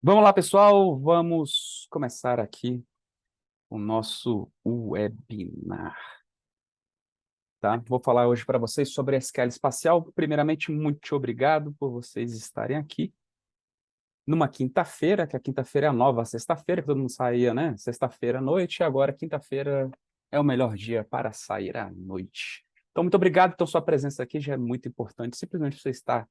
Vamos lá, pessoal, vamos começar aqui o nosso webinar, tá? Vou falar hoje para vocês sobre a SQL espacial. Primeiramente, muito obrigado por vocês estarem aqui numa quinta-feira, que a quinta-feira é a nova sexta-feira, que todo mundo saía, né? Sexta-feira à noite, e agora quinta-feira é o melhor dia para sair à noite. Então, muito obrigado. Então, sua presença aqui já é muito importante. Simplesmente você está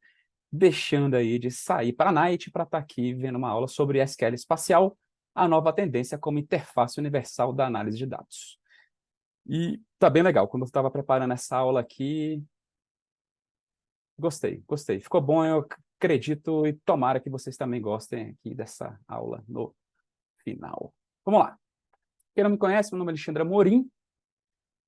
deixando aí de sair para a night para estar aqui vendo uma aula sobre SQL espacial, a nova tendência como interface universal da análise de dados. E tá bem legal. Quando eu estava preparando essa aula aqui, gostei. Ficou bom, eu acredito e tomara que vocês também gostem aqui dessa aula no final. Vamos lá. Quem não me conhece, meu nome é Alexandre Amorim.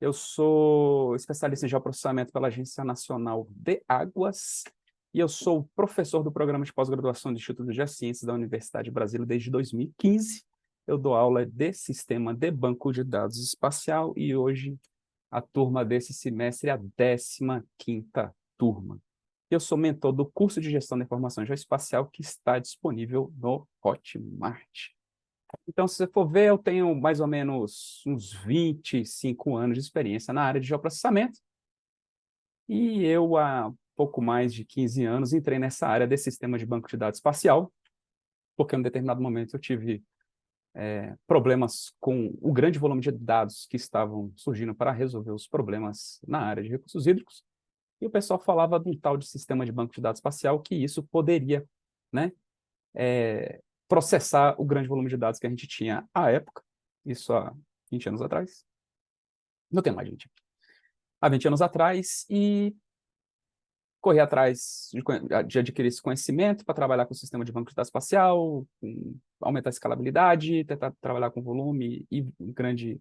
Eu sou especialista em geoprocessamento pela Agência Nacional de Águas e eu sou professor do programa de pós-graduação do Instituto de Geociências da Universidade de Brasília desde 2015. Eu dou aula de sistema de banco de dados espacial e hoje a turma desse semestre é a 15ª turma. Eu sou mentor do curso de gestão da informação geoespacial que está disponível no Hotmart. Então, se você for ver, eu tenho mais ou menos uns 25 anos de experiência na área de geoprocessamento e eu, há pouco mais de 15 anos, entrei nessa área de sistema de banco de dados espacial, porque em um determinado momento eu tive problemas com o grande volume de dados que estavam surgindo para resolver os problemas na área de recursos hídricos, e o pessoal falava de um tal de sistema de banco de dados espacial que isso poderia, né, processar o grande volume de dados que a gente tinha à época, isso há 20 anos atrás. Não tem mais de 20. Há 20 anos atrás, e correr atrás de adquirir esse conhecimento para trabalhar com o sistema de banco de dados espacial, aumentar a escalabilidade, tentar trabalhar com volume e grande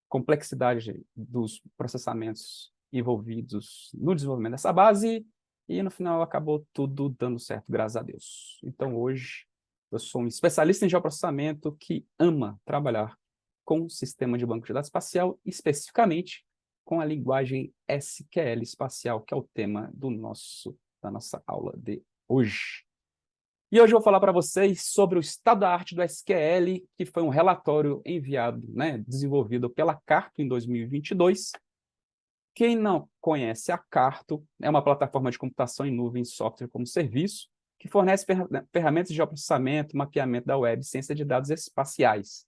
complexidade dos processamentos envolvidos no desenvolvimento dessa base, e no final acabou tudo dando certo, graças a Deus. Então hoje eu sou um especialista em geoprocessamento que ama trabalhar com o sistema de banco de dados espacial, especificamente com a linguagem SQL espacial, que é o tema da nossa aula de hoje. E hoje eu vou falar para vocês sobre o estado da arte do SQL, que foi um relatório enviado, né, desenvolvido pela Carto em 2022. Quem não conhece a Carto, é uma plataforma de computação em nuvem, software como serviço, que fornece ferramentas de geoprocessamento, mapeamento da web, ciência de dados espaciais.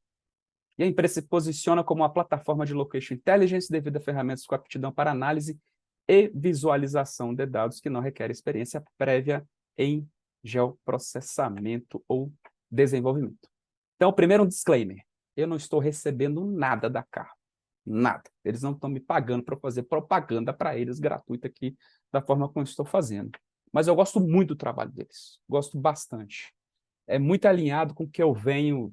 E a empresa se posiciona como uma plataforma de location intelligence devido a ferramentas com aptidão para análise e visualização de dados que não requerem experiência prévia em geoprocessamento ou desenvolvimento. Então, primeiro um disclaimer. Eu não estou recebendo nada da Carro. Nada. Eles não estão me pagando para fazer propaganda para eles gratuita aqui, da forma como eu estou fazendo. Mas eu gosto muito do trabalho deles. Gosto bastante. É muito alinhado com o que eu venho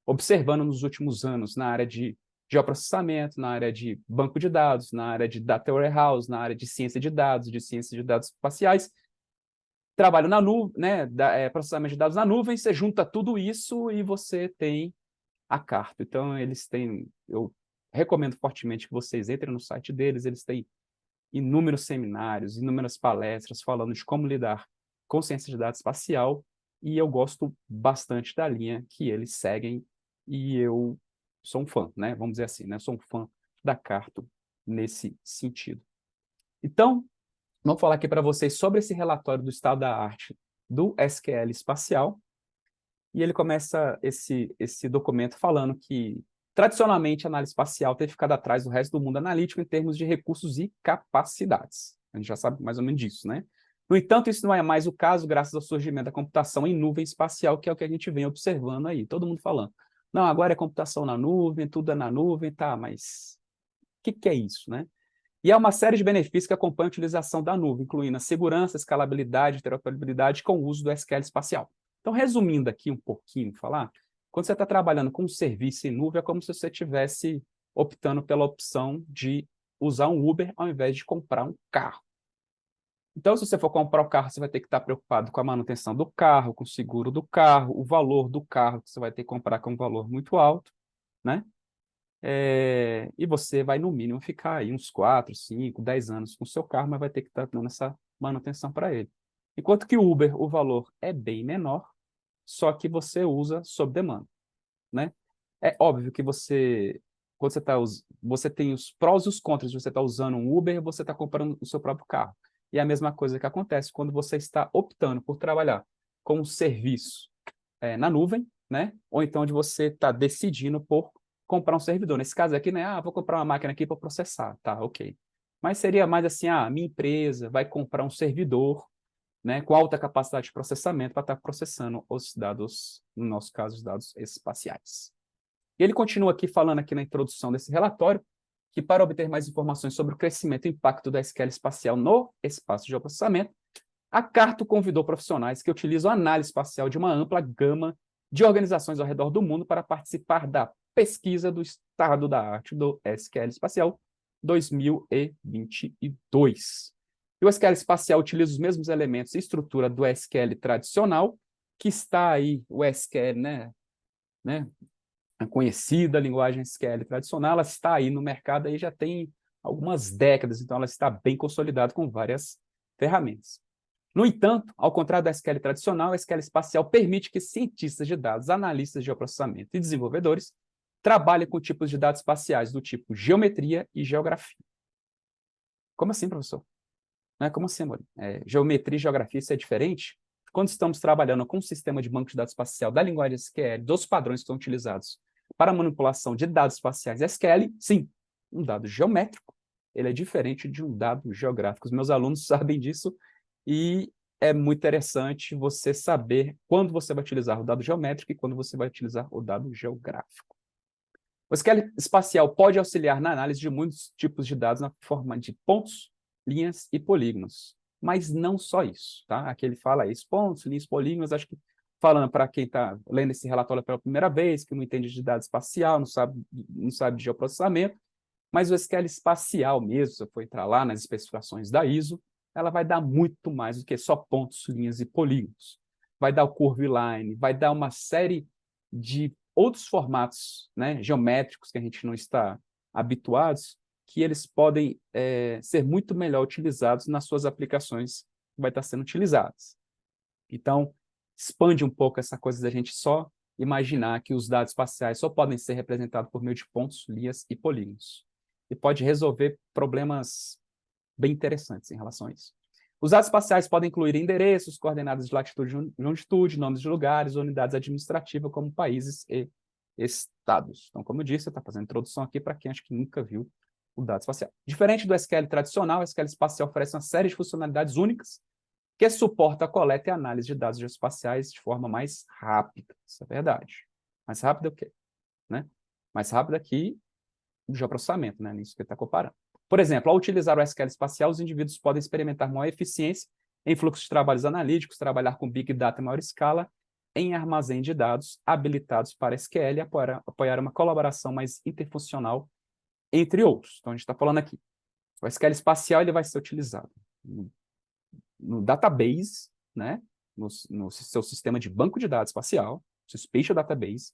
observando nos últimos anos na área de geoprocessamento, na área de banco de dados, na área de data warehouse, na área de ciência de dados espaciais. Trabalho na nuvem, né, processamento de dados na nuvem, você junta tudo isso e você tem a Carto. Então, eles têm, eu recomendo fortemente que vocês entrem no site deles, eles têm inúmeros seminários, inúmeras palestras falando de como lidar com ciência de dados espacial, e eu gosto bastante da linha que eles seguem, e eu sou um fã, né? Vamos dizer assim, né? Sou um fã da Carto nesse sentido. Então, vamos falar aqui para vocês sobre esse relatório do estado da arte do SQL espacial, e ele começa esse documento falando que, tradicionalmente, a análise espacial tem ficado atrás do resto do mundo analítico em termos de recursos e capacidades. A gente já sabe mais ou menos disso, né? No entanto, isso não é mais o caso graças ao surgimento da computação em nuvem espacial, que é o que a gente vem observando aí, todo mundo falando. Não, agora é computação na nuvem, tudo é na nuvem, tá, mas o que é isso, né? E há uma série de benefícios que acompanham a utilização da nuvem, incluindo a segurança, escalabilidade, interoperabilidade com o uso do SQL espacial. Então, resumindo aqui um pouquinho, falar, quando você está trabalhando com um serviço em nuvem, é como se você estivesse optando pela opção de usar um Uber ao invés de comprar um carro. Então, se você for comprar o carro, você vai ter que estar preocupado com a manutenção do carro, com o seguro do carro, o valor do carro que você vai ter que comprar com um valor muito alto, né? E você vai, no mínimo, ficar aí uns 4, 5, 10 anos com o seu carro, mas vai ter que estar dando essa manutenção para ele. Enquanto que o Uber, o valor é bem menor, só que você usa sob demanda, né? É óbvio que quando você tem os prós e os contras de você estar usando um Uber, você está comprando o seu próprio carro. E é a mesma coisa que acontece quando você está optando por trabalhar com um serviço na nuvem, né? Ou então de você está decidindo por comprar um servidor. Nesse caso aqui, né? Vou comprar uma máquina aqui para processar, tá? Ok. Mas seria mais assim, minha empresa vai comprar um servidor, né, com alta capacidade de processamento para estar processando os dados, no nosso caso, os dados espaciais. E ele continua aqui falando aqui na introdução desse relatório que para obter mais informações sobre o crescimento e impacto da SQL espacial no espaço de geoprocessamento, a Carto convidou profissionais que utilizam análise espacial de uma ampla gama de organizações ao redor do mundo para participar da pesquisa do estado da arte do SQL espacial 2022. E o SQL espacial utiliza os mesmos elementos e estrutura do SQL tradicional, que está aí, o SQL, né, a conhecida linguagem SQL tradicional, ela está aí no mercado aí já tem algumas décadas, então ela está bem consolidada com várias ferramentas. No entanto, ao contrário da SQL tradicional, a SQL espacial permite que cientistas de dados, analistas de geoprocessamento e desenvolvedores trabalhem com tipos de dados espaciais do tipo geometria e geografia. Como assim, professor? Não é como assim, amor? Geometria e geografia, isso é diferente? Quando estamos trabalhando com um sistema de banco de dados espacial da linguagem SQL, dos padrões que são utilizados para manipulação de dados espaciais SQL, sim, um dado geométrico, ele é diferente de um dado geográfico. Os meus alunos sabem disso e é muito interessante você saber quando você vai utilizar o dado geométrico e quando você vai utilizar o dado geográfico. O SQL espacial pode auxiliar na análise de muitos tipos de dados na forma de pontos, linhas e polígonos. Mas não só isso, tá? Aqui ele fala isso, pontos, linhas, polígonos, acho que falando para quem está lendo esse relatório pela primeira vez, que não entende de dado espacial, não sabe de geoprocessamento, mas o SQL espacial mesmo, se eu for entrar lá nas especificações da ISO, ela vai dar muito mais do que só pontos, linhas e polígonos. Vai dar o curve line, vai dar uma série de outros formatos, né, geométricos que a gente não está habituados, que eles podem ser muito melhor utilizados nas suas aplicações que vai estar sendo utilizadas. Então, expande um pouco essa coisa da gente só imaginar que os dados espaciais só podem ser representados por meio de pontos, linhas e polígonos. E pode resolver problemas bem interessantes em relação a isso. Os dados espaciais podem incluir endereços, coordenadas de latitude e longitude, nomes de lugares, unidades administrativas, como países e estados. Então, como eu disse, eu estou fazendo introdução aqui para quem acha que nunca viu o dado espacial. Diferente do SQL tradicional, o SQL espacial oferece uma série de funcionalidades únicas que suporta a coleta e análise de dados geoespaciais de forma mais rápida. Isso é verdade. Mais rápida o quê? Né? Mais rápida que o geoprocessamento, né? Nisso que ele está comparando. Por exemplo, ao utilizar o SQL espacial, os indivíduos podem experimentar maior eficiência em fluxos de trabalhos analíticos, trabalhar com Big Data em maior escala, em armazém de dados habilitados para SQL e apoiar uma colaboração mais interfuncional, entre outros. Então, a gente está falando aqui. O SQL espacial ele vai ser utilizado no database, né? No seu sistema de banco de dados espacial, seu Spatial Database,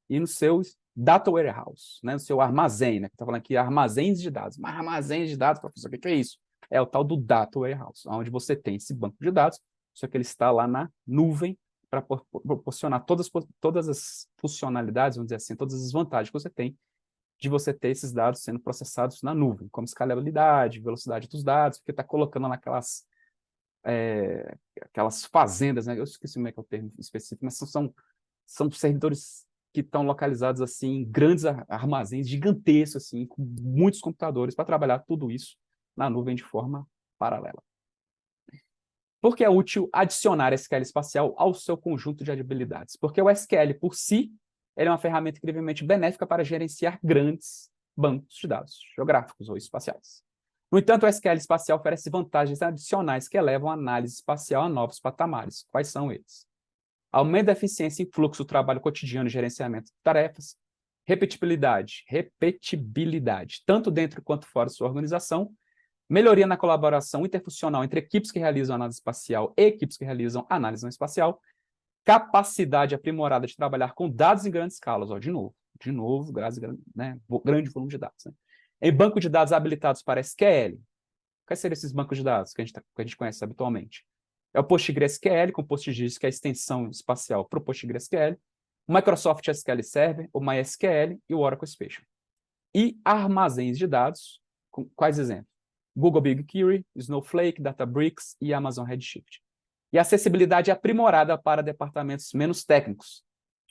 e no seu Data Warehouse, né? No seu armazém, né? Está falando aqui armazéns de dados. Mas armazéns de dados, professor, o que é isso? É o tal do Data Warehouse, onde você tem esse banco de dados, só que ele está lá na nuvem para proporcionar todas as funcionalidades, vamos dizer assim, todas as vantagens que você tem de você ter esses dados sendo processados na nuvem, como escalabilidade, velocidade dos dados, porque está colocando naquelas aquelas fazendas, né? Eu esqueci como é que é o termo específico, mas são servidores que estão localizados assim em grandes armazéns gigantescos, assim, com muitos computadores para trabalhar tudo isso na nuvem de forma paralela. Por que é útil adicionar SQL espacial ao seu conjunto de habilidades? Porque o SQL, por si, ele é uma ferramenta incrivelmente benéfica para gerenciar grandes bancos de dados geográficos ou espaciais. No entanto, o SQL espacial oferece vantagens adicionais que elevam a análise espacial a novos patamares. Quais são eles? Aumento da eficiência em fluxo do trabalho cotidiano e gerenciamento de tarefas, repetibilidade, tanto dentro quanto fora de sua organização, melhoria na colaboração interfuncional entre equipes que realizam análise espacial e equipes que realizam análise não espacial, capacidade aprimorada de trabalhar com dados em grandes escalas, de novo, grande volume de dados. Né? Em banco de dados habilitados para SQL, quais seriam esses bancos de dados que a gente conhece habitualmente? É o PostgreSQL, com PostGIS, que é a extensão espacial para o PostgreSQL, o Microsoft SQL Server, o MySQL e o Oracle Spatial. E armazéns de dados, com quais exemplos? Google BigQuery, Snowflake, Databricks e Amazon Redshift. E acessibilidade aprimorada para departamentos menos técnicos,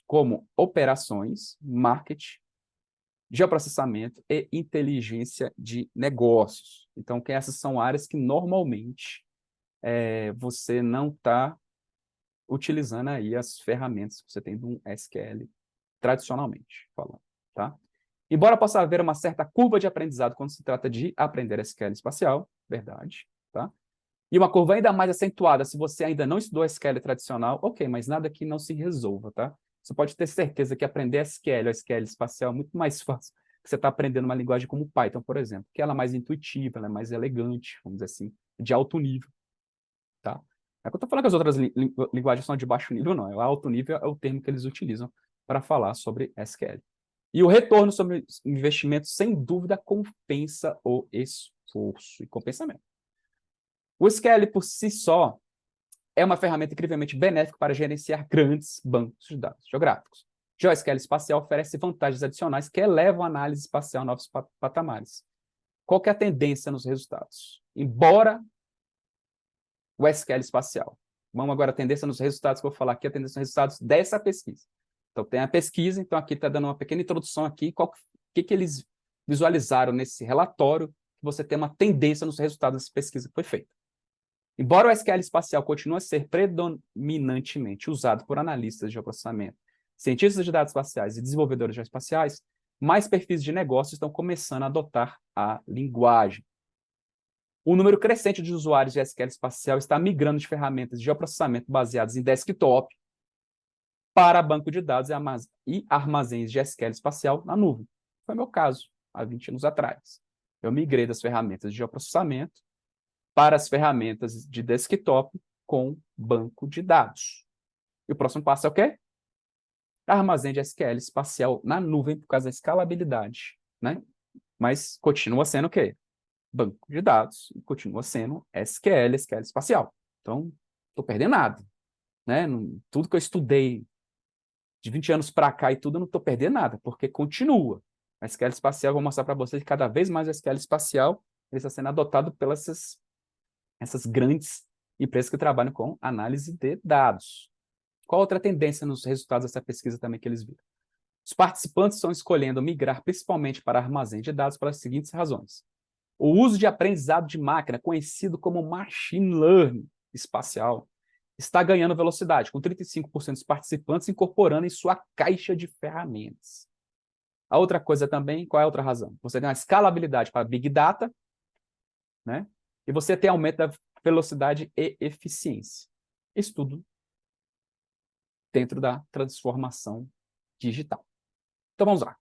como operações, marketing, geoprocessamento e inteligência de negócios. Então, que essas são áreas que normalmente você não está utilizando aí as ferramentas que você tem do SQL tradicionalmente falando, tá? Embora possa haver uma certa curva de aprendizado quando se trata de aprender SQL espacial, verdade, tá? E uma curva ainda mais acentuada se você ainda não estudou SQL tradicional, ok, mas nada que não se resolva, tá? Você pode ter certeza que aprender SQL ou SQL espacial é muito mais fácil que você está aprendendo uma linguagem como Python, por exemplo, que ela é mais intuitiva, ela é mais elegante, vamos dizer assim, de alto nível, tá? É que eu estou falando que as outras linguagens são de baixo nível, não. É alto nível é o termo que eles utilizam para falar sobre SQL. E o retorno sobre investimento, sem dúvida, compensa o esforço e compensa mesmo. O SQL, por si só, é uma ferramenta incrivelmente benéfica para gerenciar grandes bancos de dados geográficos. Já o SQL espacial oferece vantagens adicionais que elevam a análise espacial a novos patamares. Qual que é a tendência nos resultados? Embora o SQL espacial. Vamos agora a tendência nos resultados que eu vou falar aqui, a tendência nos resultados dessa pesquisa. Então, tem a pesquisa, então aqui está dando uma pequena introdução aqui, o que eles visualizaram nesse relatório, que você tem uma tendência nos resultados dessa pesquisa que foi feita. Embora o SQL espacial continue a ser predominantemente usado por analistas de geoprocessamento, cientistas de dados espaciais e desenvolvedores geoespaciais, mais perfis de negócio estão começando a adotar a linguagem. O número crescente de usuários de SQL espacial está migrando de ferramentas de geoprocessamento baseadas em desktop para banco de dados e armazéns de SQL espacial na nuvem. Foi o meu caso, há 20 anos atrás. Eu migrei das ferramentas de geoprocessamento para as ferramentas de desktop com banco de dados. E o próximo passo é o quê? Armazém de SQL espacial na nuvem por causa da escalabilidade, né? Mas continua sendo o quê? Banco de dados e continua sendo SQL espacial. Então, não estou perdendo nada, né? Tudo que eu estudei de 20 anos para cá e tudo, eu não estou perdendo nada, porque continua. A SQL espacial, eu vou mostrar para vocês que cada vez mais o SQL espacial ele está sendo adotado pelas essas grandes empresas que trabalham com análise de dados. Qual outra tendência nos resultados dessa pesquisa também que eles viram? Os participantes estão escolhendo migrar principalmente para armazém de dados pelas seguintes razões. O uso de aprendizado de máquina, conhecido como machine learning espacial, está ganhando velocidade, com 35% dos participantes incorporando em sua caixa de ferramentas. A outra coisa também, qual é a outra razão? Você tem uma escalabilidade para Big Data, né? E você tem aumento da velocidade e eficiência. Isso tudo dentro da transformação digital. Então vamos lá.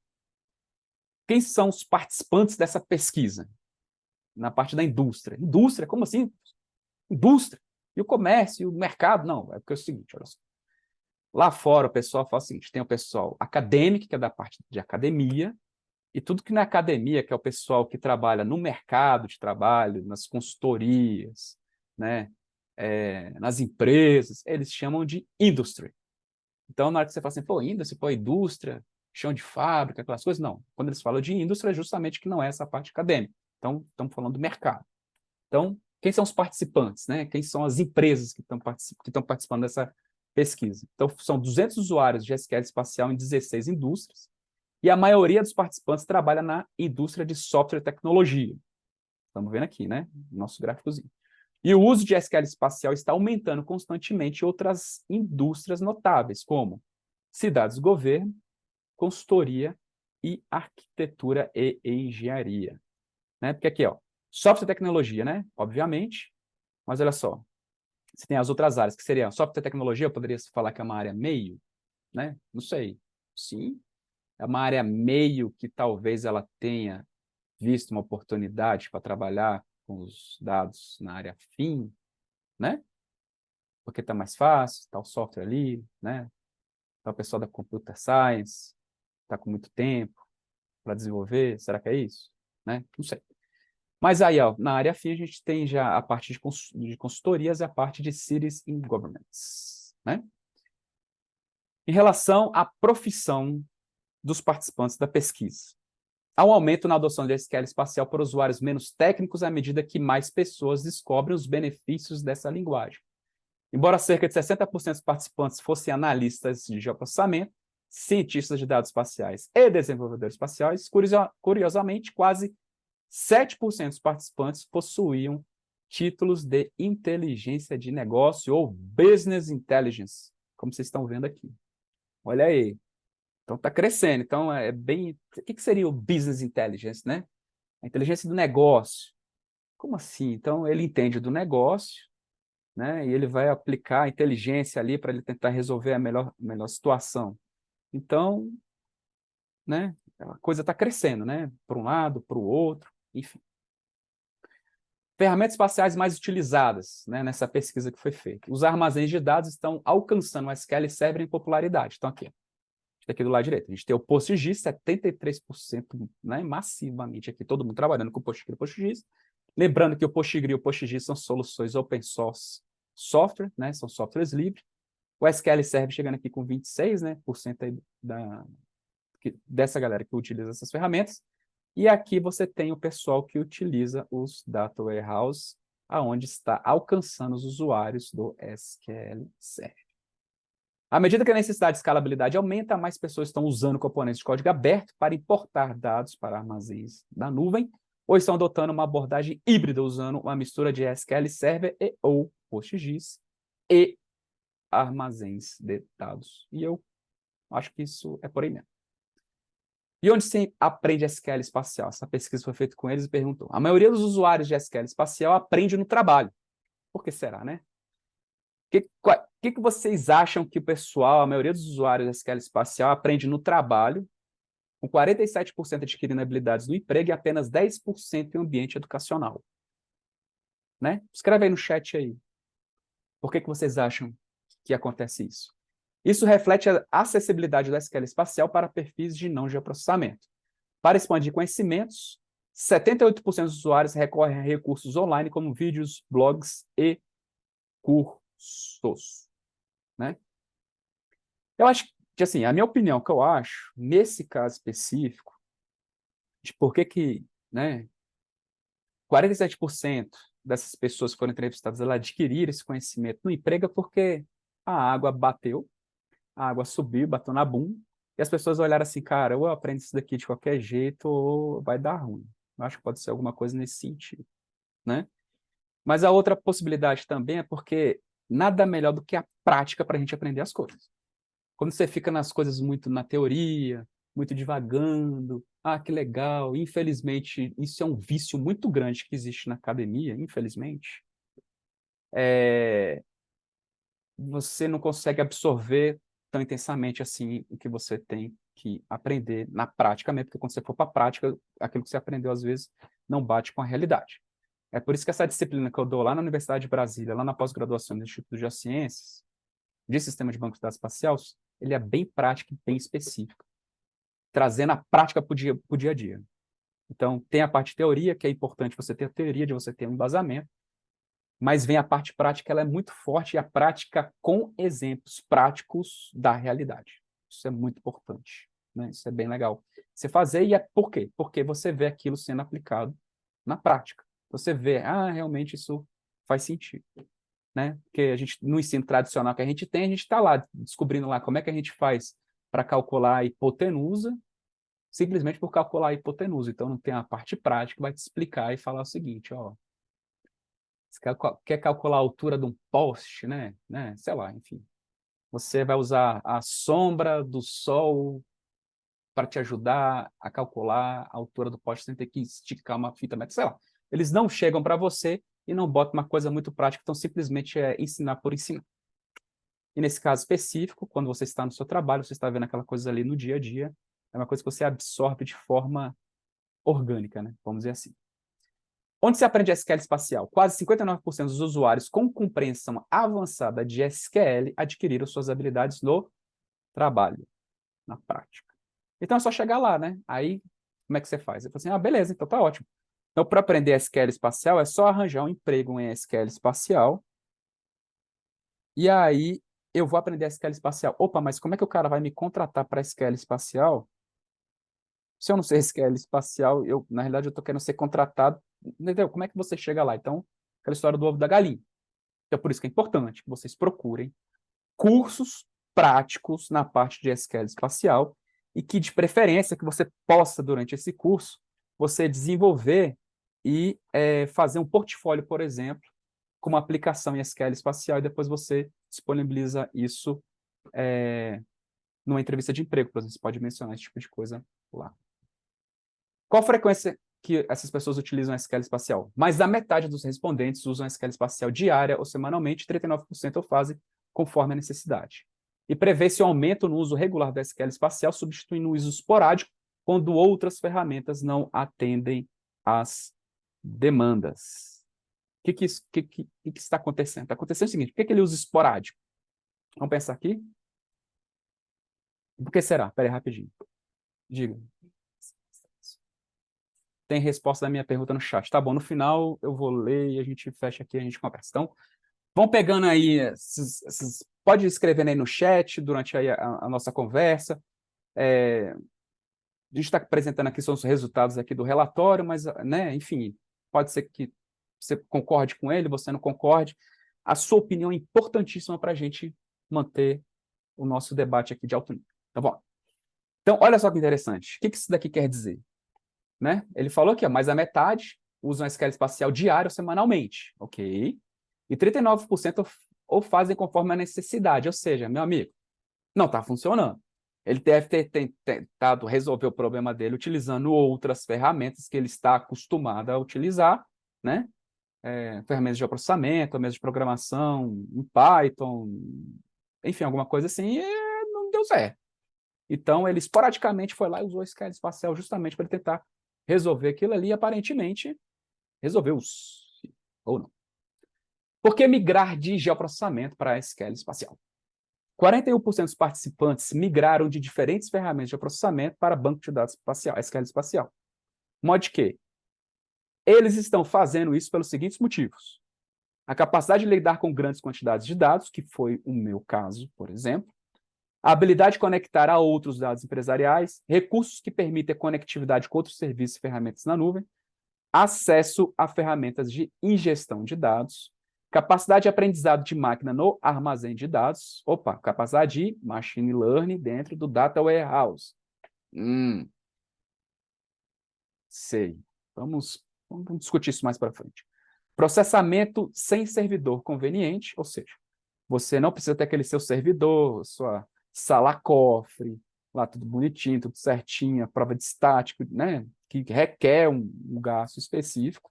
Quem são os participantes dessa pesquisa? Na parte da indústria. Indústria? Como assim? Indústria? E o comércio, e o mercado? Não, é porque é o seguinte, olha só. Lá fora o pessoal fala o seguinte, tem o pessoal acadêmico, que é da parte de academia, e tudo que não é academia, que é o pessoal que trabalha no mercado de trabalho, nas consultorias, né, nas empresas, eles chamam de industry. Então, na hora que você fala assim, pô, indústria, pô, indústria, chão de fábrica, aquelas coisas, não. Quando eles falam de indústria, é justamente que não é essa parte acadêmica. Então, estamos falando do mercado. Então, quem são os participantes, né? Quem são as empresas que estão participando dessa pesquisa? Então, são 200 usuários de SQL espacial em 16 indústrias, e a maioria dos participantes trabalha na indústria de software e tecnologia. Estamos vendo aqui, né? Nosso gráficozinho. E o uso de SQL espacial está aumentando constantemente em outras indústrias notáveis, como cidades do governo, consultoria e arquitetura e engenharia. Né? Porque aqui, ó, software e tecnologia, né? Obviamente, mas olha só, você tem as outras áreas, que seriam software e tecnologia, eu poderia falar que é uma área meio, né? Não sei. Sim, é uma área meio que talvez ela tenha visto uma oportunidade para trabalhar com os dados na área fim, né? Porque está mais fácil, está o software ali, né? Está o pessoal da Computer Science, está com muito tempo para desenvolver, será que é isso? Né? Não sei. Mas aí, ó, na área FII, a gente tem já a parte de consultorias e a parte de Cities in Governments, né? Em relação à profissão dos participantes da pesquisa, há um aumento na adoção de SQL espacial por usuários menos técnicos à medida que mais pessoas descobrem os benefícios dessa linguagem. Embora cerca de 60% dos participantes fossem analistas de geoprocessamento, cientistas de dados espaciais e desenvolvedores espaciais, curiosamente, quase 7% dos participantes possuíam títulos de inteligência de negócio ou business intelligence, como vocês estão vendo aqui. Olha aí. Então está crescendo. Então é bem. O que seria o business intelligence, né? A inteligência do negócio. Como assim? Então ele entende do negócio, né? E ele vai aplicar a inteligência ali para ele tentar resolver a melhor situação. Então, né? A coisa está crescendo, né? Para um lado, para o outro, enfim. Ferramentas espaciais mais utilizadas, né, nessa pesquisa que foi feita. Os armazéns de dados estão alcançando o SQL Server em popularidade. Então, aqui, aqui do lado direito, a gente tem o PostGIS, 73%, né, massivamente aqui, todo mundo trabalhando com o PostgreSQL e o PostGIS. Lembrando que o PostgreSQL e o PostGIS são soluções open source software, né, são softwares livres. O SQL Server chegando aqui com 26%, né, por cento aí dessa galera que utiliza essas ferramentas. E aqui você tem o pessoal que utiliza os Data Warehouse, aonde está alcançando os usuários do SQL Server. À medida que a necessidade de escalabilidade aumenta, mais pessoas estão usando componentes de código aberto para importar dados para armazéns da nuvem, ou estão adotando uma abordagem híbrida, usando uma mistura de SQL Server e ou PostGIS e armazéns de dados. E eu acho que isso é por aí mesmo. E onde se aprende SQL espacial? Essa pesquisa foi feita com eles e perguntou. A maioria dos usuários de SQL espacial aprende no trabalho. Por que será, né? O que vocês acham que o pessoal, a maioria dos usuários de SQL espacial, aprende no trabalho, com 47% adquirindo habilidades no emprego e apenas 10% em ambiente educacional? Né? Escreve aí no chat aí. Por que vocês acham que acontece isso? Isso reflete a acessibilidade do SQL espacial para perfis de não geoprocessamento. Para expandir conhecimentos, 78% dos usuários recorrem a recursos online como vídeos, blogs e cursos. Né? Eu acho que, assim, a minha opinião, que eu acho, nesse caso específico, de por que, né, 47% dessas pessoas que foram entrevistadas, elas adquiriram esse conhecimento no emprego é porque a água bateu, a água subiu, bateu na bunda, e as pessoas olharam assim, cara, ou eu aprendo isso daqui de qualquer jeito, ou vai dar ruim. Eu acho que pode ser alguma coisa nesse sentido, né? Mas a outra possibilidade também é porque nada melhor do que a prática para a gente aprender as coisas. Quando você fica nas coisas muito na teoria, muito divagando, que legal, infelizmente, isso é um vício muito grande que existe na academia, infelizmente, você não consegue absorver tão intensamente assim o que você tem que aprender na prática mesmo, porque quando você for para a prática, aquilo que você aprendeu às vezes não bate com a realidade. É por isso que essa disciplina que eu dou lá na Universidade de Brasília, lá na pós-graduação do Instituto de Geociências, de Sistema de Banco de Dados Espaciais, ele é bem prático e bem específico, trazendo a prática para o dia a dia. Então, tem a parte de teoria, que é importante você ter a teoria, de você ter um embasamento, mas vem a parte prática, ela é muito forte, e a prática com exemplos práticos da realidade. Isso é muito importante, né? Isso é bem legal. Você fazer, e é por quê? Porque você vê aquilo sendo aplicado na prática. Você vê, realmente isso faz sentido, né? Porque a gente, no ensino tradicional que a gente tem, a gente está lá descobrindo lá como é que a gente faz para calcular a hipotenusa, simplesmente por calcular a hipotenusa. Então, não tem a parte prática que vai te explicar e falar o seguinte, ó, você quer calcular a altura de um poste, né? Sei lá, enfim. Você vai usar a sombra do sol para te ajudar a calcular a altura do poste sem ter que esticar uma fita métrica, sei lá. Eles não chegam para você e não botam uma coisa muito prática, então simplesmente é ensinar por ensinar. E nesse caso específico, quando você está no seu trabalho, você está vendo aquela coisa ali no dia a dia, é uma coisa que você absorve de forma orgânica, né? Vamos dizer assim. Onde se aprende SQL espacial? Quase 59% dos usuários com compreensão avançada de SQL adquiriram suas habilidades no trabalho, na prática. Então é só chegar lá, né? Aí, como é que você faz? Eu falo assim, beleza, então tá ótimo. Então, para aprender SQL espacial, é só arranjar um emprego em SQL espacial, e aí eu vou aprender SQL espacial. Opa, mas como é que o cara vai me contratar para SQL espacial? Se eu não sei SQL espacial, na realidade, eu estou querendo ser contratado, entendeu? Como é que você chega lá? Então, aquela história do ovo da galinha. Então, por isso que é importante que vocês procurem cursos práticos na parte de SQL espacial e que, de preferência, que você possa, durante esse curso, você desenvolver e fazer um portfólio, por exemplo, com uma aplicação em SQL espacial e depois você disponibiliza isso numa entrevista de emprego, por exemplo, você pode mencionar esse tipo de coisa lá. Qual a frequência que essas pessoas utilizam SQL espacial? Mais da metade dos respondentes usam SQL espacial diária ou semanalmente, 39% o fazem conforme a necessidade. E prevê-se um aumento no uso regular da SQL espacial, substituindo o uso esporádico quando outras ferramentas não atendem às demandas. O que está acontecendo? Está acontecendo o seguinte, por que ele usa esporádico? Vamos pensar aqui? Por que será? Espera aí, rapidinho. Diga. Tem resposta da minha pergunta no chat. Tá bom, no final eu vou ler e a gente fecha aqui e a gente conversa. Então, vão pegando aí, pode escrever aí no chat durante aí a nossa conversa. A gente está apresentando aqui são os resultados aqui do relatório, mas, né, enfim, pode ser que você concorde com ele, você não concorde. A sua opinião é importantíssima para a gente manter o nosso debate aqui de alto nível. Tá bom? Então, olha só que interessante. O que isso daqui quer dizer? Né? Ele falou que mais da metade usam SQL espacial diário ou semanalmente, ok? E 39% ou fazem conforme a necessidade, ou seja, meu amigo, não está funcionando. Ele deve ter tentado resolver o problema dele utilizando outras ferramentas que ele está acostumado a utilizar, né? Ferramentas de processamento, ferramentas de programação, em Python, enfim, alguma coisa assim, e não deu certo. Então, ele esporadicamente foi lá e usou SQL espacial justamente para tentar resolver aquilo ali, e aparentemente resolveu-se, ou não. Por que migrar de geoprocessamento para SQL espacial? 41% dos participantes migraram de diferentes ferramentas de processamento para banco de dados espacial, SQL espacial. Modo que eles estão fazendo isso pelos seguintes motivos. A capacidade de lidar com grandes quantidades de dados, que foi o meu caso, por exemplo, a habilidade de conectar a outros dados empresariais, recursos que permitem a conectividade com outros serviços e ferramentas na nuvem, acesso a ferramentas de ingestão de dados, capacidade de aprendizado de máquina no armazém de dados, capacidade de machine learning dentro do data warehouse. Sei. Vamos discutir isso mais para frente. Processamento sem servidor conveniente, ou seja, você não precisa ter aquele seu servidor, sua sala-cofre, lá tudo bonitinho, tudo certinho, a prova de estático, né, que requer um gasto específico.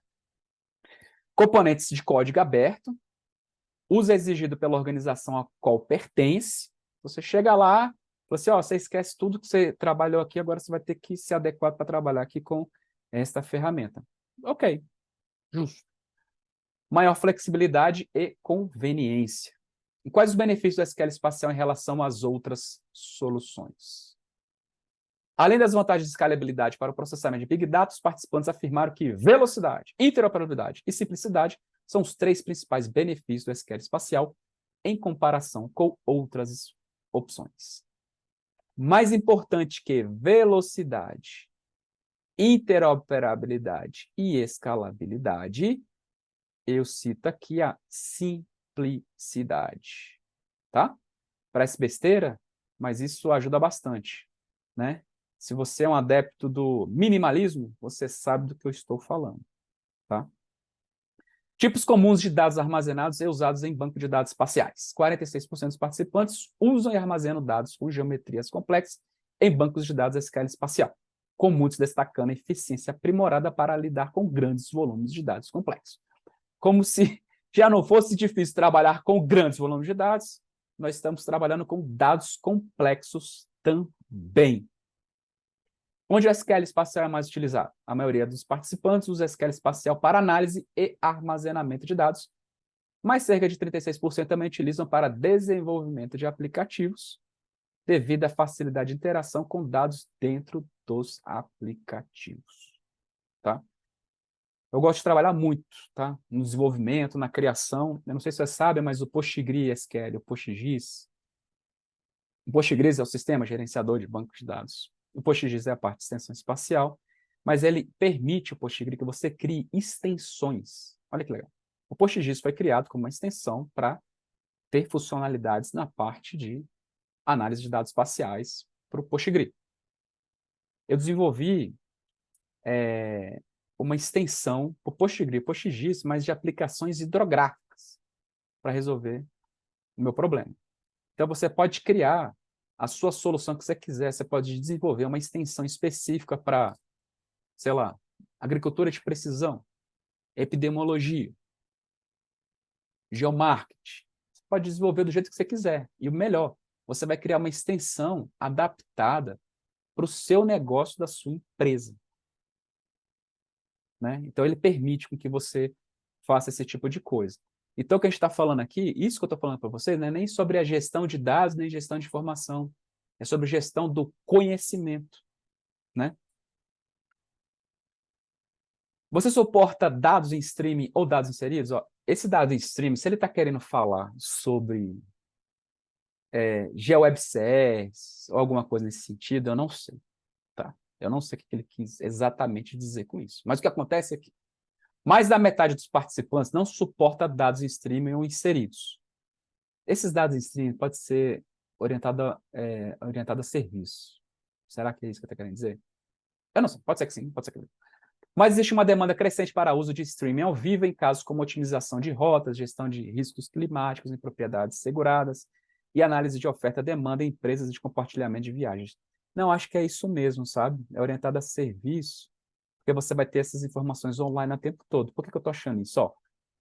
Componentes de código aberto, uso exigido pela organização a qual pertence. Você chega lá, você esquece tudo que você trabalhou aqui, agora você vai ter que se adequar para trabalhar aqui com esta ferramenta. Ok, justo. Maior flexibilidade e conveniência. E quais os benefícios do SQL espacial em relação às outras soluções? Além das vantagens de escalabilidade para o processamento de Big Data, os participantes afirmaram que velocidade, interoperabilidade e simplicidade são os 3 principais benefícios do SQL espacial em comparação com outras opções. Mais importante que velocidade, interoperabilidade e escalabilidade, eu cito aqui a simplicidade. Tá? Parece besteira, mas isso ajuda bastante, né? Se você é um adepto do minimalismo, você sabe do que eu estou falando, tá? Tipos comuns de dados armazenados e usados em banco de dados espaciais. 46% dos participantes usam e armazenam dados com geometrias complexas em bancos de dados SQL espacial, com muitos destacando a eficiência aprimorada para lidar com grandes volumes de dados complexos. Como se já não fosse difícil trabalhar com grandes volumes de dados, nós estamos trabalhando com dados complexos também. Onde o SQL espacial é mais utilizado? A maioria dos participantes usa SQL espacial para análise e armazenamento de dados, mas cerca de 36% também utilizam para desenvolvimento de aplicativos, devido à facilidade de interação com dados dentro dos aplicativos. Tá? Eu gosto de trabalhar muito, tá? No desenvolvimento, na criação. Eu não sei se você sabe, mas o PostgreSQL, o PostGIS. O Postgres é o sistema gerenciador de banco de dados. O PostGIS é a parte de extensão espacial, mas ele permite o Postgres que você crie extensões. Olha que legal. O PostGIS foi criado como uma extensão para ter funcionalidades na parte de análise de dados espaciais para o Postgres. Eu desenvolvi uma extensão para o Postgres, PostGIS, mas de aplicações hidrográficas para resolver o meu problema. Então, você pode criar a sua solução que você quiser. Você pode desenvolver uma extensão específica para, sei lá, agricultura de precisão, epidemiologia, geomarketing. Você pode desenvolver do jeito que você quiser. E o melhor, você vai criar uma extensão adaptada para o seu negócio da sua empresa. Né? Então, ele permite com que você faça esse tipo de coisa. Então, o que a gente está falando aqui, isso que eu estou falando para vocês, não é nem sobre a gestão de dados, nem gestão de informação. É sobre gestão do conhecimento. Né? Você suporta dados em streaming ou dados inseridos? Ó, esse dado em streaming, se ele está querendo falar sobre GeoWebService ou alguma coisa nesse sentido, eu não sei. Tá? Eu não sei o que ele quis exatamente dizer com isso. Mas o que acontece é que mais da metade dos participantes não suporta dados em streaming ou inseridos. Esses dados em streaming podem ser orientados a serviço. Será que é isso que eu estou querendo dizer? Eu não sei. Pode ser que sim, pode ser que não. Mas existe uma demanda crescente para o uso de streaming ao vivo em casos como otimização de rotas, gestão de riscos climáticos em propriedades seguradas e análise de oferta-demanda em empresas de compartilhamento de viagens. Não, acho que é isso mesmo, sabe? É orientado a serviço, porque você vai ter essas informações online o tempo todo. Por que eu estou achando isso? Ó,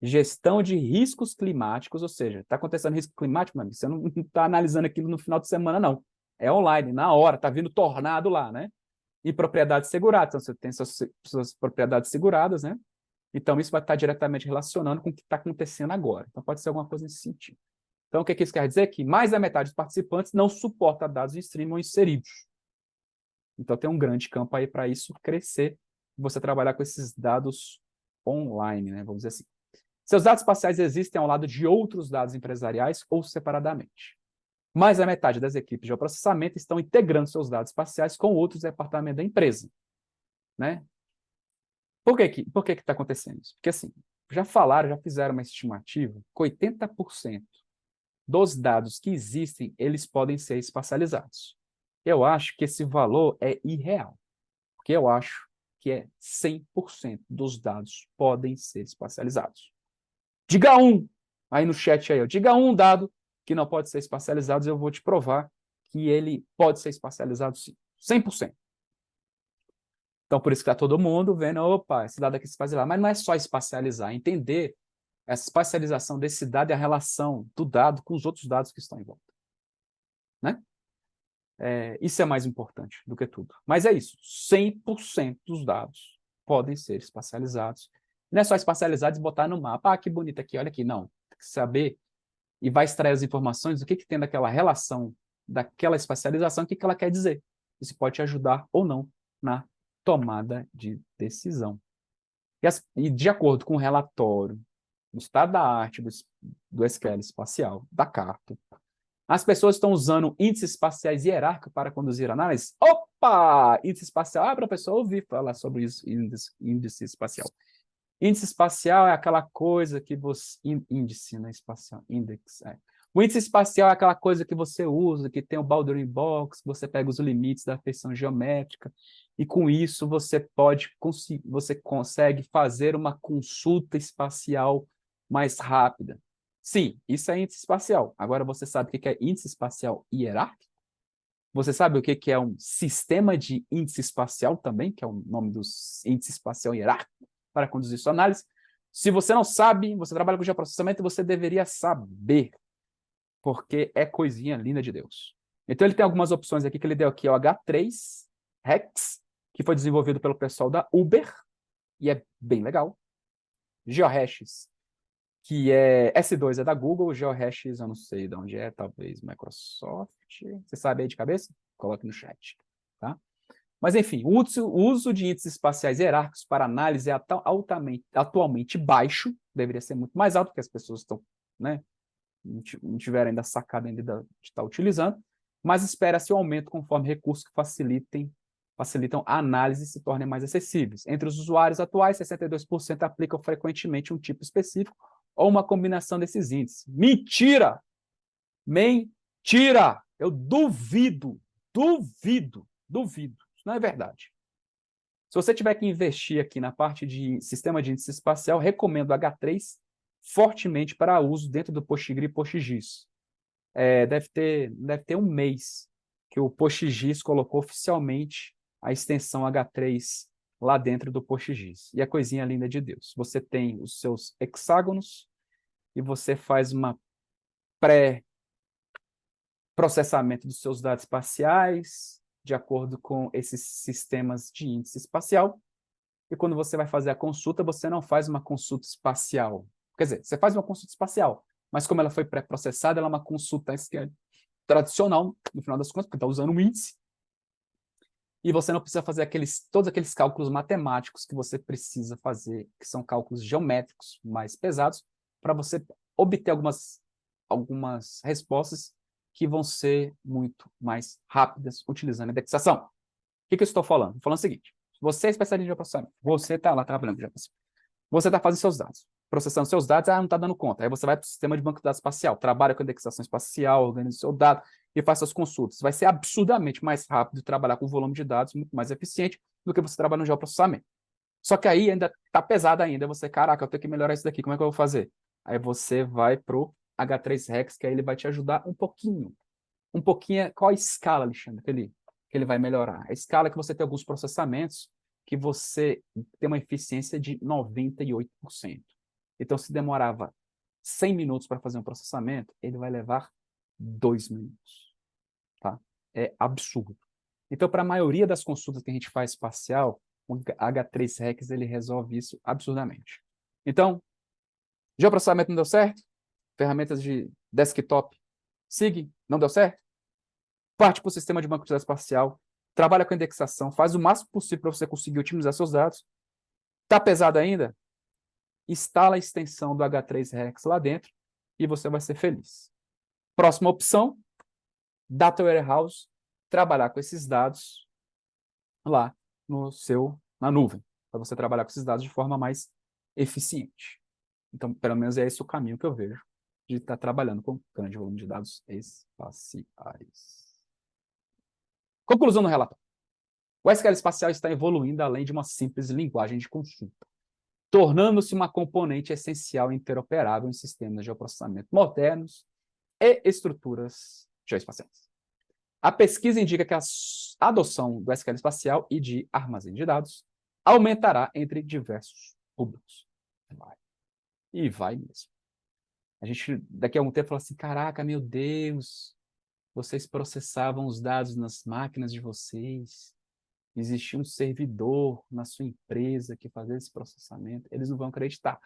gestão de riscos climáticos, ou seja, está acontecendo risco climático, mano, você não está analisando aquilo no final de semana, não. É online, na hora, está vindo tornado lá, né? E propriedades seguradas. Então, você tem suas propriedades seguradas, né? Então, isso vai estar diretamente relacionando com o que está acontecendo agora. Então, pode ser alguma coisa nesse sentido. Então, o que isso quer dizer? Que mais da metade dos participantes não suporta dados em streaming ou inseridos. Então, tem um grande campo aí para isso crescer, você trabalhar com esses dados online, né? Vamos dizer assim. Seus dados espaciais existem ao lado de outros dados empresariais ou separadamente. Mais da metade das equipes de processamento estão integrando seus dados espaciais com outros departamentos da empresa. Né? Por que está acontecendo isso? Porque, assim, já fizeram uma estimativa que 80% dos dados que existem, eles podem ser espacializados. Eu acho que esse valor é irreal, porque eu acho que 100% dos dados podem ser espacializados. Diga um aí no chat aí, diga um dado que não pode ser espacializado, eu vou te provar que ele pode ser espacializado sim, 100%. Então, por isso que está todo mundo vendo, opa, esse dado aqui se espacializar. Mas não é só espacializar, é entender a espacialização desse dado e a relação do dado com os outros dados que estão em volta. Né? Isso é mais importante do que tudo. Mas é isso, 100% dos dados podem ser espacializados. Não é só espacializados e botar no mapa. Ah, que bonito aqui, olha aqui. Não, tem que saber e vai extrair as informações do que tem daquela relação, daquela espacialização, o que ela quer dizer. Isso pode te ajudar ou não na tomada de decisão. E de acordo com o relatório do estado da arte do SQL espacial, da carta, as pessoas estão usando índices espaciais hierárquicos para conduzir análise? Opa! Índice espacial. Ah, professor, eu ouvi falar sobre isso, índice espacial. Índice espacial é aquela coisa que você... Índice, né? Espacial. Index, O índice espacial é aquela coisa que você usa, que tem o boundary box, você pega os limites da feição geométrica, e com isso você consegue fazer uma consulta espacial mais rápida. Sim, isso é índice espacial. Agora você sabe o que é índice espacial hierárquico? Você sabe o que é um sistema de índice espacial também, que é o nome do índice espacial hierárquico, para conduzir sua análise? Se você não sabe, você trabalha com geoprocessamento, você deveria saber, porque é coisinha linda de Deus. Então ele tem algumas opções aqui que ele deu aqui, o H3 Hex, que foi desenvolvido pelo pessoal da Uber, e é bem legal. GeoHashes, que é S2 é da Google, GeoHashes eu não sei de onde talvez Microsoft. Você sabe aí de cabeça? Coloque no chat, tá? Mas, enfim, o uso de índices espaciais hierárquicos para análise é atualmente baixo, deveria ser muito mais alto, porque as pessoas estão, né, não tiveram ainda sacada ainda de estar utilizando, mas espera-se um aumento conforme recursos que facilitam a análise se tornem mais acessíveis. Entre os usuários atuais, 62% aplicam frequentemente um tipo específico ou uma combinação desses índices. Mentira! Mentira! Eu duvido, duvido, duvido. Isso não é verdade. Se você tiver que investir aqui na parte de sistema de índice espacial, recomendo H3 fortemente para uso dentro do PostGIS e PostGIS. Deve ter um mês que o PostGIS colocou oficialmente a extensão H3 lá dentro do PostGIS. E a coisinha linda de Deus. Você tem os seus hexágonos e você faz uma pré-processamento dos seus dados espaciais de acordo com esses sistemas de índice espacial. E quando você vai fazer a consulta, você não faz uma consulta espacial. Quer dizer, você faz uma consulta espacial, mas como ela foi pré-processada, ela é uma consulta tradicional, no final das contas, porque está usando um índice. E você não precisa fazer todos aqueles cálculos matemáticos que você precisa fazer, que são cálculos geométricos mais pesados, para você obter algumas respostas que vão ser muito mais rápidas utilizando a indexação. O que eu estou falando? Estou falando o seguinte: você é especialista em geoprocessamento, você está lá trabalhando com geoprocessamento, você está fazendo seus dados, processando seus dados, não está dando conta. Aí você vai para o sistema de banco de dados espacial, trabalha com indexação espacial, organiza o seu dado e faz suas consultas. Vai ser absurdamente mais rápido trabalhar com volume de dados, muito mais eficiente do que você trabalhar no geoprocessamento. Só que aí ainda está pesado ainda. Você, caraca, eu tenho que melhorar isso daqui, como é que eu vou fazer? Aí você vai para o H3 Rex, que aí ele vai te ajudar um pouquinho. Um pouquinho, qual a escala, Alexandre, que ele vai melhorar? A escala é que você tem alguns processamentos que você tem uma eficiência de 98%. Então, se demorava 100 minutos para fazer um processamento, ele vai levar 2 minutos. Tá? É absurdo. Então, para a maioria das consultas que a gente faz espacial, o H3 Rex ele resolve isso absurdamente. Então, geoprocessamento não deu certo? Ferramentas de desktop SIG não deu certo? Parte para o sistema de banco de dados espacial, trabalha com indexação, faz o máximo possível para você conseguir otimizar seus dados. Está pesado ainda? Instala a extensão do H3 Rex lá dentro e você vai ser feliz. Próxima opção, Data Warehouse, trabalhar com esses dados lá na nuvem, para você trabalhar com esses dados de forma mais eficiente. Então, pelo menos é esse o caminho que eu vejo de estar trabalhando com grande volume de dados espaciais. Conclusão do relatório. O SQL espacial está evoluindo além de uma simples linguagem de consulta, tornando-se uma componente essencial e interoperável em sistemas de geoprocessamento modernos e estruturas geoespaciais. A pesquisa indica que a adoção do SQL espacial e de armazém de dados aumentará entre diversos públicos. E vai mesmo. A gente, daqui a algum tempo, fala assim, caraca, meu Deus, vocês processavam os dados nas máquinas de vocês, existia um servidor na sua empresa que fazia esse processamento, eles não vão acreditar.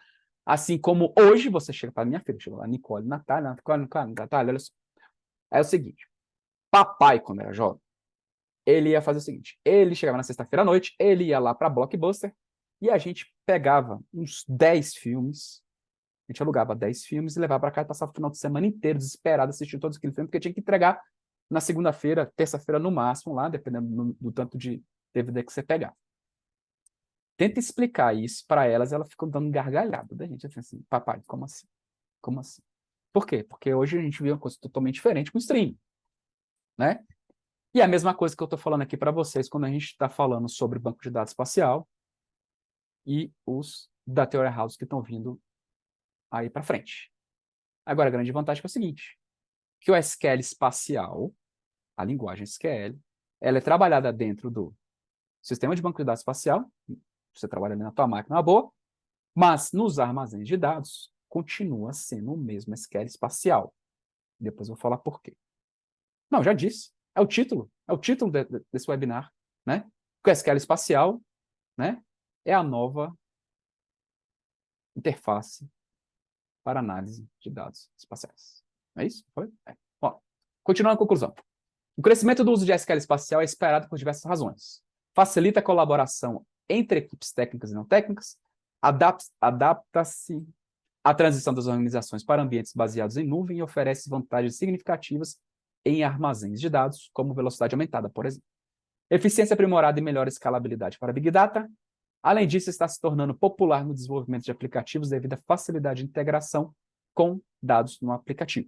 Assim como hoje você chega para minha filha, chegou lá, Nicole, Natália, olha só. É o seguinte, papai, quando era jovem, ele ia fazer o seguinte, ele chegava na sexta-feira à noite, ele ia lá para Blockbuster e a gente pegava uns 10 filmes, a gente alugava 10 filmes e levava para casa e passava o final de semana inteiro desesperado assistindo todos aqueles filmes, porque tinha que entregar na segunda-feira, terça-feira no máximo lá, dependendo do tanto de DVD que você pegar. Tenta explicar isso para elas, ela fica dando gargalhada da gente, assim, papai, como assim? Como assim? Por quê? Porque hoje a gente vê uma coisa totalmente diferente com o streaming, né? E a mesma coisa que eu estou falando aqui para vocês quando a gente está falando sobre banco de dados espacial e os data warehouse que estão vindo aí para frente. Agora, a grande vantagem é o seguinte, que o SQL espacial, a linguagem SQL, ela é trabalhada dentro do sistema de banco de dados espacial, você trabalha ali na tua máquina, uma boa, mas nos armazéns de dados, continua sendo o mesmo SQL espacial. Depois eu vou falar por quê. Não, já disse. É o título desse webinar, né? Porque o SQL espacial, né, é a nova interface para análise de dados espaciais. É isso? Foi? É. Ó, continuando a conclusão. O crescimento do uso de SQL espacial é esperado por diversas razões. facilita a colaboração entre equipes técnicas e não técnicas, adapta-se à transição das organizações para ambientes baseados em nuvem e oferece vantagens significativas em armazéns de dados, como velocidade aumentada, por exemplo. Eficiência aprimorada e melhor escalabilidade para Big Data. Além disso, está se tornando popular no desenvolvimento de aplicativos devido à facilidade de integração com dados no aplicativo.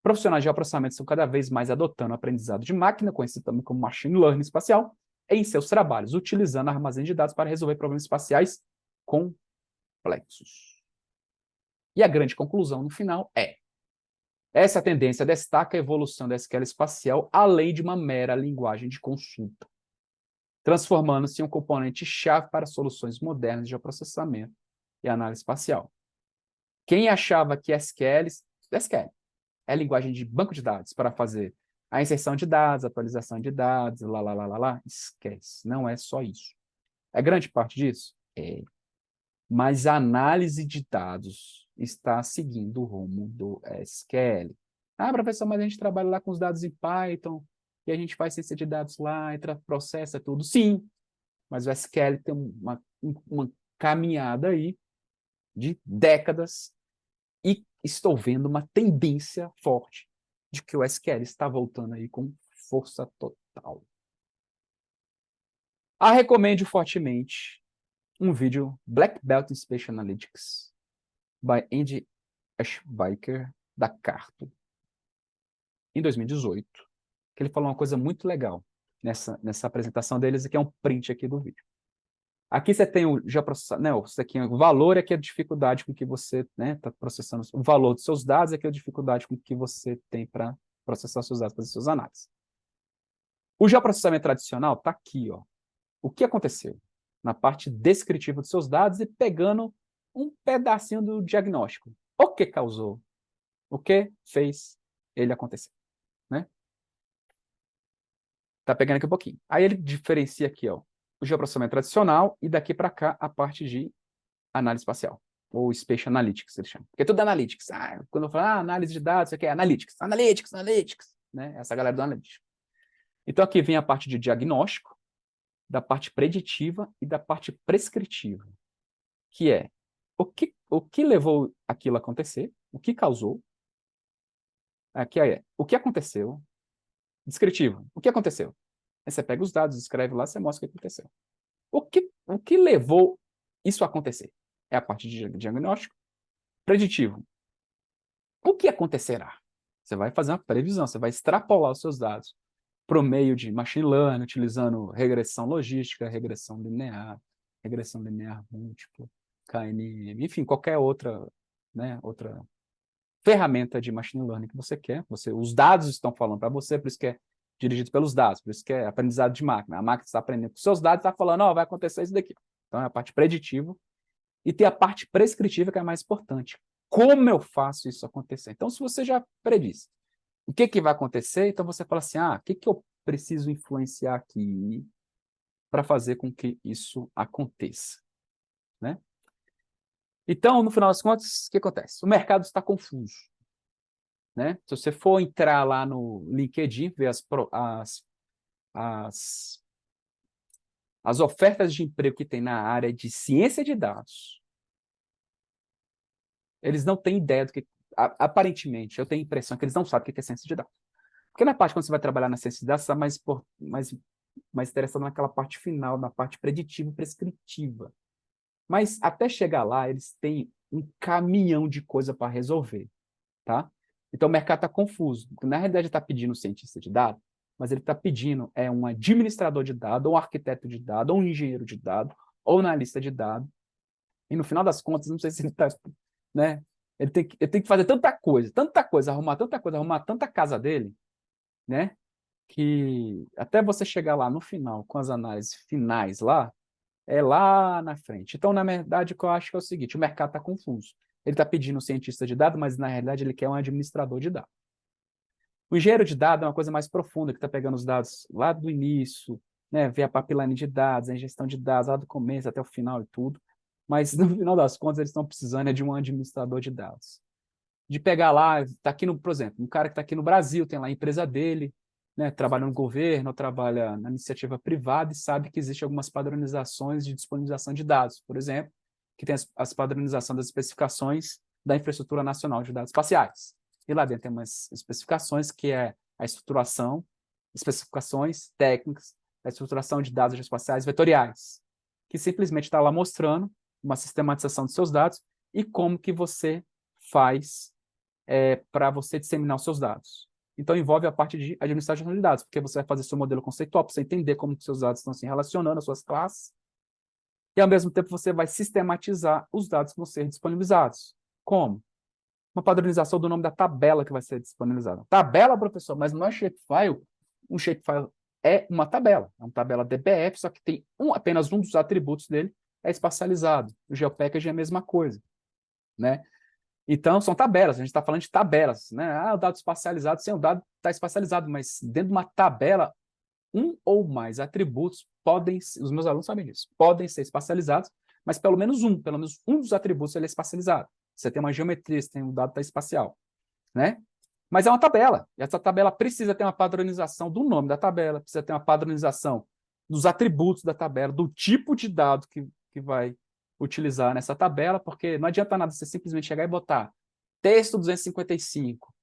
Profissionais de processamento estão cada vez mais adotando o aprendizado de máquina, conhecido também como Machine Learning espacial, em seus trabalhos, utilizando armazéns de dados para resolver problemas espaciais complexos. E a grande conclusão no final é: essa tendência destaca a evolução da SQL espacial além de uma mera linguagem de consulta, transformando-se em um componente-chave para soluções modernas de geoprocessamento e análise espacial. Quem achava que SQL é linguagem de banco de dados para fazer a inserção de dados, atualização de dados, esquece. Não é só isso. É grande parte disso? É. Mas a análise de dados está seguindo o rumo do SQL. Ah, professor, mas a gente trabalha lá com os dados em Python, e a gente faz ciência de dados lá, entra, processa tudo. Sim, mas o SQL tem uma caminhada aí de décadas e estou vendo uma tendência forte de que o SQL está voltando aí com força total. Recomendo fortemente um vídeo Black Belt in Spatial Analytics by Andy Ashbaker, da Carto, em 2018, que ele falou uma coisa muito legal nessa apresentação deles, e que é um print aqui do vídeo. Aqui você tem o geoprocessamento, não, isso aqui, o valor é que é a dificuldade com que você está processando, o valor dos seus dados é que é a dificuldade com que você tem para processar seus dados, fazer suas análises. O geoprocessamento tradicional está aqui, ó. O que aconteceu? Na parte descritiva dos seus dados e pegando um pedacinho do diagnóstico. O que causou? O que fez ele acontecer? Né? Tá pegando aqui um pouquinho. Aí ele diferencia aqui, ó, o geoprocessamento tradicional e daqui para cá a parte de análise espacial, ou Spatial Analytics, ele chama. Porque é tudo Analytics. Quando eu falo análise de dados, isso aqui é Analytics, né? Essa galera do Analytics. Então aqui vem a parte de diagnóstico, da parte preditiva e da parte prescritiva, que é o que levou aquilo a acontecer, o que causou, aqui é o que aconteceu, descritivo, o que aconteceu. Aí você pega os dados, escreve lá, você mostra o que aconteceu. O que levou isso a acontecer? É a parte de diagnóstico. Preditivo. O que acontecerá? Você vai fazer uma previsão, você vai extrapolar os seus dados por meio de machine learning, utilizando regressão logística, regressão linear múltipla, KNN, enfim, qualquer outra, né, outra ferramenta de machine learning que você quer. Os dados estão falando para você, por isso que é dirigido pelos dados, por isso que é aprendizado de máquina. A máquina está aprendendo com seus dados, está falando, vai acontecer isso daqui. Então, é a parte preditiva. E tem a parte prescritiva, que é a mais importante. Como eu faço isso acontecer? Então, se você já prediz o que vai acontecer, então você fala assim, o que eu preciso influenciar aqui para fazer com que isso aconteça? Né? Então, no final das contas, o que acontece? O mercado está confuso. Né? Se você for entrar lá no LinkedIn, ver as ofertas de emprego que tem na área de ciência de dados, eles não têm ideia do que... Aparentemente, eu tenho a impressão que eles não sabem o que é ciência de dados. Porque na parte, quando você vai trabalhar na ciência de dados, você está mais interessado naquela parte final, na parte preditiva e prescritiva. Mas até chegar lá, eles têm um caminhão de coisa para resolver. Tá? Então, o mercado está confuso. Na realidade, ele está pedindo um cientista de dados, mas ele está pedindo um administrador de dados, ou um arquiteto de dados, ou um engenheiro de dados, ou um analista de dados. E no final das contas, não sei se ele está... Né? Ele tem que fazer tanta coisa, arrumar tanta casa dele, né? Que até você chegar lá no final, com as análises finais lá, é lá na frente. Então, na verdade, o que eu acho que é o seguinte, o mercado está confuso. Ele está pedindo um cientista de dados, mas na realidade ele quer um administrador de dados. O engenheiro de dados é uma coisa mais profunda, que está pegando os dados lá do início, né, ver a pipeline de dados, a ingestão de dados lá do começo até o final e tudo. Mas no final das contas eles estão precisando de um administrador de dados. De pegar lá, está aqui no, por exemplo, um cara que está aqui no Brasil, tem lá a empresa dele, né, trabalha no governo ou trabalha na iniciativa privada e sabe que existem algumas padronizações de disponibilização de dados, por exemplo, que tem as padronização das especificações da infraestrutura nacional de dados espaciais. E lá dentro tem umas especificações que é a estruturação, especificações técnicas, a estruturação de dados espaciais vetoriais, que simplesmente está lá mostrando uma sistematização dos seus dados e como que você faz para você disseminar os seus dados. Então, envolve a parte de administração de dados, porque você vai fazer seu modelo conceitual para você entender como que seus dados estão se relacionando, as suas classes, e, ao mesmo tempo, você vai sistematizar os dados que vão ser disponibilizados. Como? Uma padronização do nome da tabela que vai ser disponibilizada. Tabela, professor, mas não é shapefile. Um shapefile é uma tabela DBF, só que tem apenas um dos atributos dele é espacializado. O GeoPackage é a mesma coisa, né? Então, são tabelas, a gente está falando de tabelas, né? Ah, o dado espacializado, sim, o dado está espacializado, mas dentro de uma tabela, um ou mais atributos podem, os meus alunos sabem disso, podem ser espacializados, mas pelo menos um dos atributos ele é espacializado. Você tem uma geometria, você tem um dado espacial, né? Mas é uma tabela, e essa tabela precisa ter uma padronização do nome da tabela, precisa ter uma padronização dos atributos da tabela, do tipo de dado que vai utilizar nessa tabela, porque não adianta nada você simplesmente chegar e botar texto 255,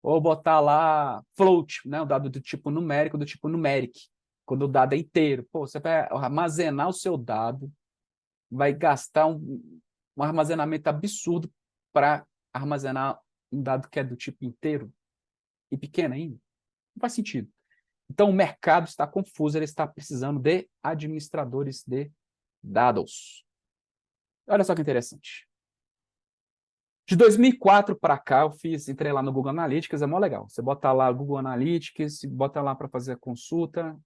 ou botar lá float, né, um dado do tipo numérico, do tipo numeric, quando o dado é inteiro. Pô, você vai armazenar o seu dado, vai gastar um armazenamento absurdo para armazenar um dado que é do tipo inteiro e pequeno ainda. Não faz sentido. Então, o mercado está confuso, ele está precisando de administradores de dados. Olha só que interessante. De 2004 para cá, entrei lá no Google Analytics, é mó legal. Você bota lá Google Analytics, bota lá para fazer a consulta,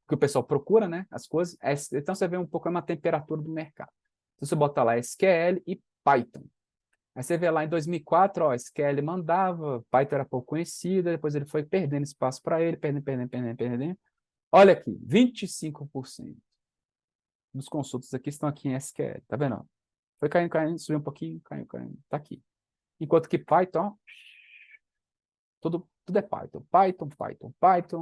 que o pessoal procura, né, as coisas. Então, você vê um pouco uma temperatura do mercado. Então, você bota lá SQL e Python. Aí você vê lá em 2004, ó, SQL mandava, Python era pouco conhecido, depois ele foi perdendo espaço para ele, perdendo. Olha aqui, 25% dos consultas aqui estão aqui em SQL, tá vendo? Foi caindo, subiu um pouquinho, caindo, tá aqui. Enquanto que Python, ó, tudo é Python.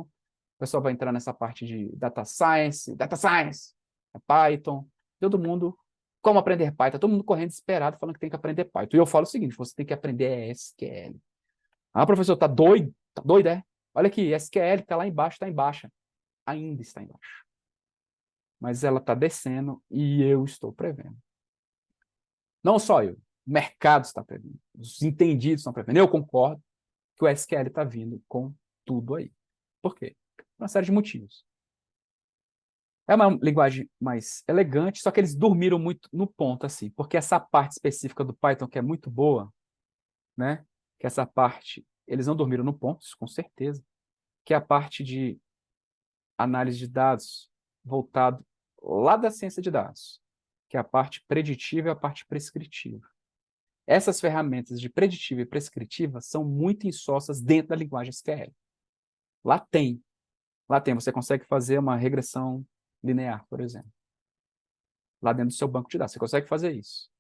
O pessoal vai entrar nessa parte de data science, é Python, todo mundo, como aprender Python, todo mundo correndo desesperado falando que tem que aprender Python. E eu falo o seguinte, você tem que aprender SQL. Ah, professor, tá doido? Tá doido, é? Olha aqui, SQL está lá embaixo, está em baixa. Ainda está embaixo. Mas ela está descendo e eu estou prevendo. Não só eu, o mercado está prevendo, os entendidos estão prevendo. Eu concordo que o SQL está vindo com tudo aí. Por quê? Por uma série de motivos. É uma linguagem mais elegante, só que eles dormiram muito no ponto, assim, porque essa parte específica do Python, que é muito boa, né? Que essa parte, eles não dormiram no ponto, isso com certeza, que é a parte de análise de dados voltado lá da ciência de dados, que é a parte preditiva e a parte prescritiva. Essas ferramentas de preditiva e prescritiva são muito insossas dentro da linguagem SQL. Lá tem, você consegue fazer uma regressão linear, por exemplo. Lá dentro do seu banco de dados, você consegue fazer isso.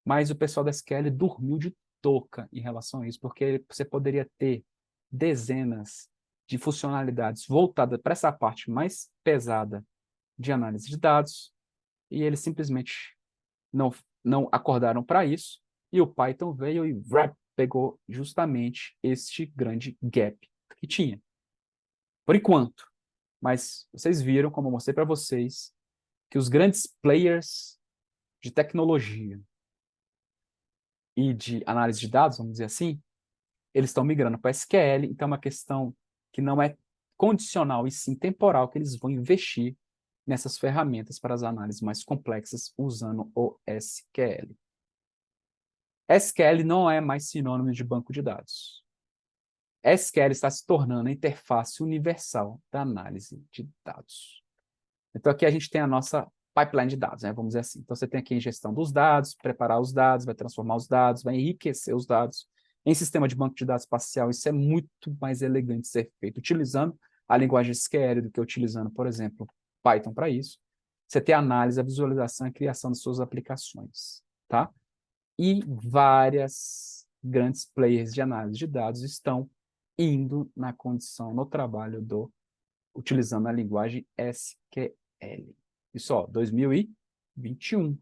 Mas o pessoal da SQL dormiu de touca em relação a isso, porque você poderia ter dezenas de funcionalidades voltadas para essa parte mais pesada de análise de dados, e eles simplesmente não acordaram para isso, e o Python veio e pegou justamente este grande gap que tinha. Por enquanto. Mas vocês viram, como eu mostrei para vocês, que os grandes players de tecnologia e de análise de dados, vamos dizer assim, eles estão migrando para SQL, então é uma questão que não é condicional e sim temporal, que eles vão investir nessas ferramentas para as análises mais complexas usando o SQL. SQL não é mais sinônimo de banco de dados. SQL está se tornando a interface universal da análise de dados. Então, aqui a gente tem a nossa pipeline de dados, né? Vamos dizer assim. Então, você tem aqui a ingestão dos dados, preparar os dados, vai transformar os dados, vai enriquecer os dados. Em sistema de banco de dados espacial, isso é muito mais elegante de ser feito, utilizando a linguagem SQL do que utilizando, por exemplo, Python para isso. Você tem a análise, a visualização e a criação de suas aplicações, tá? E várias grandes players de análise de dados estão indo na condição, no trabalho utilizando a linguagem SQL. Isso, ó, 2021.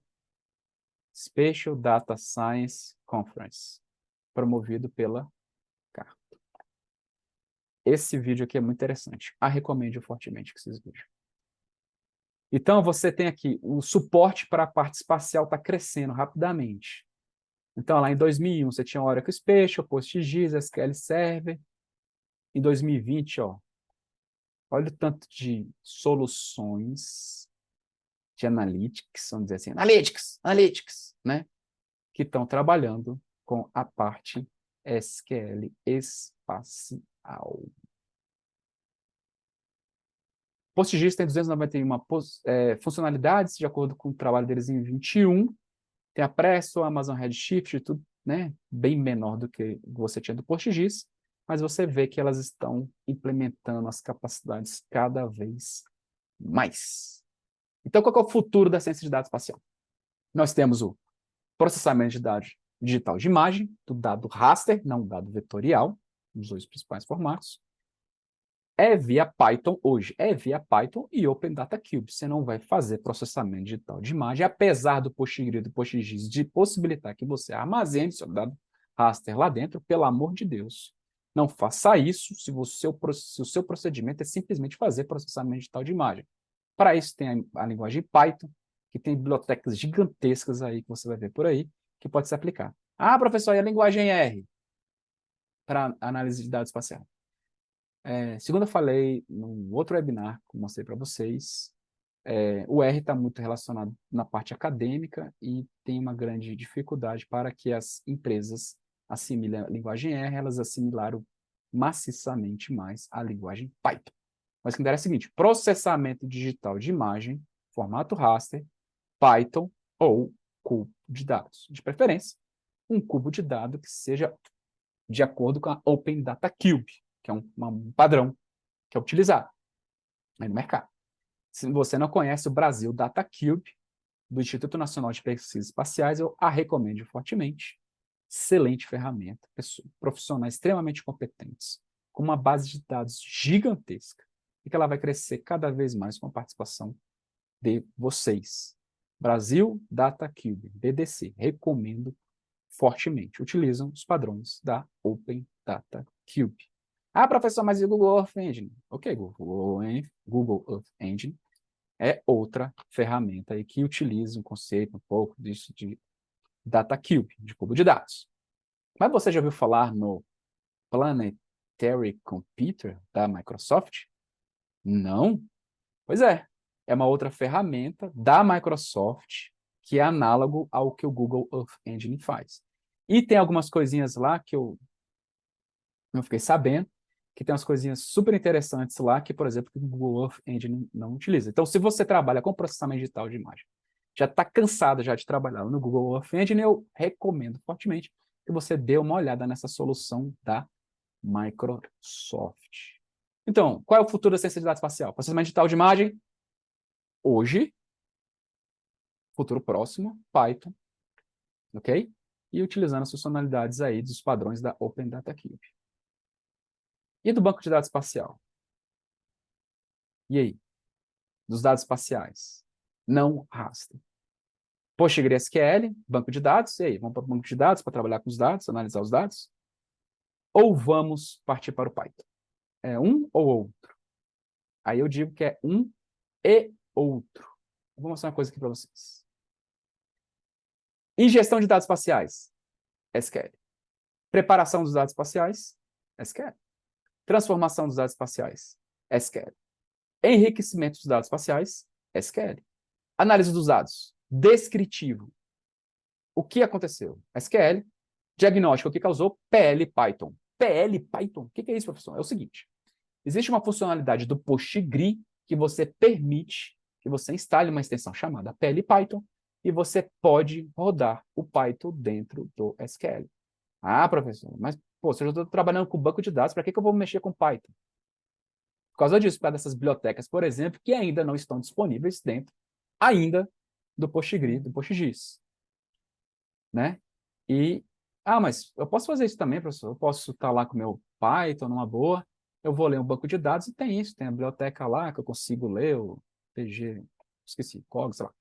Spatial Data Science Conference, promovido pela CAR. Esse vídeo aqui é muito interessante. Recomendo fortemente que vocês vejam. Então, você tem aqui o suporte para a parte espacial está crescendo rapidamente. Então, lá em 2001, você tinha Oracle Spatial, PostGIS, SQL Server. Em 2020, ó, olha o tanto de soluções de analytics, vamos dizer assim, analytics, né? Que estão trabalhando com a parte SQL espacial. PostGIS tem 291 funcionalidades, de acordo com o trabalho deles em 21. Tem a Presto, a Amazon Redshift, tudo, né, bem menor do que você tinha do PostGIS, mas você vê que elas estão implementando as capacidades cada vez mais. Então, qual é o futuro da ciência de dados espacial? Nós temos o processamento de dados digital de imagem, do dado raster, não dado vetorial, os dois principais formatos. É via Python hoje, é via Python e Open Data Cube. Você não vai fazer processamento digital de imagem, apesar do PostgreSQL e do PostGIS de possibilitar que você armazene seu dado raster lá dentro, pelo amor de Deus. Não faça isso se o seu procedimento é simplesmente fazer processamento digital de imagem. Para isso tem a linguagem Python, que tem bibliotecas gigantescas aí que você vai ver por aí, que pode se aplicar. Professor, e a linguagem R? Para análise de dados espacial. Segundo eu falei num outro webinar que eu mostrei para vocês, o R está muito relacionado na parte acadêmica e tem uma grande dificuldade para que as empresas assimilem a linguagem R, elas assimilaram maciçamente mais a linguagem Python. Mas o que interessa é o seguinte, processamento digital de imagem, formato raster, Python ou cubo de dados. De preferência, um cubo de dados que seja de acordo com a Open Data Cube, que é um padrão que é utilizado aí no mercado. Se você não conhece o Brasil Data Cube, do Instituto Nacional de Pesquisas Espaciais, eu a recomendo fortemente. Excelente ferramenta, profissionais extremamente competentes, com uma base de dados gigantesca, e que ela vai crescer cada vez mais com a participação de vocês. Brasil Data Cube, BDC, recomendo fortemente. Utilizam os padrões da Open Data Cube. Professor, mas e o Google Earth Engine? Ok, Google Earth Engine é outra ferramenta aí que utiliza um conceito um pouco disso de Data Cube, de cubo de dados. Mas você já ouviu falar no Planetary Computer da Microsoft? Não? Pois é uma outra ferramenta da Microsoft que é análogo ao que o Google Earth Engine faz. E tem algumas coisinhas lá que eu fiquei sabendo, que tem umas coisinhas super interessantes lá, que, por exemplo, o Google Earth Engine não utiliza. Então, se você trabalha com processamento digital de imagem, já está cansado já de trabalhar no Google Earth Engine, eu recomendo fortemente que você dê uma olhada nessa solução da Microsoft. Então, qual é o futuro da ciência de dados espacial? Processamento digital de imagem, hoje, futuro próximo, Python, ok? E utilizando as funcionalidades aí dos padrões da Open Data Cube. E do banco de dados espacial? E aí? Dos dados espaciais? Não raster. PostgreSQL, banco de dados, e aí? Vamos para o banco de dados para trabalhar com os dados, analisar os dados? Ou vamos partir para o Python? É um ou outro? Aí eu digo que é um e outro. Vou mostrar uma coisa aqui para vocês. Ingestão de dados espaciais, SQL. Preparação dos dados espaciais, SQL. Transformação dos dados espaciais, SQL. Enriquecimento dos dados espaciais, SQL. Análise dos dados, descritivo. O que aconteceu? SQL. Diagnóstico, o que causou? PL Python. PL Python? O que é isso, professor? É o seguinte, existe uma funcionalidade do PostgreSQL que você permite que você instale uma extensão chamada PL Python e você pode rodar o Python dentro do SQL. Professor, mas pô, se eu já estou trabalhando com banco de dados, para que eu vou mexer com Python? Por causa disso, por causa dessas bibliotecas, por exemplo, que ainda não estão disponíveis dentro ainda do PostgreSQL, do PostGIS. Né? Mas eu posso fazer isso também, professor? Eu posso estar lá com o meu Python, numa boa, eu vou ler um banco de dados e tem isso, tem a biblioteca lá que eu consigo ler, o PG, esqueci, COG, sei lá.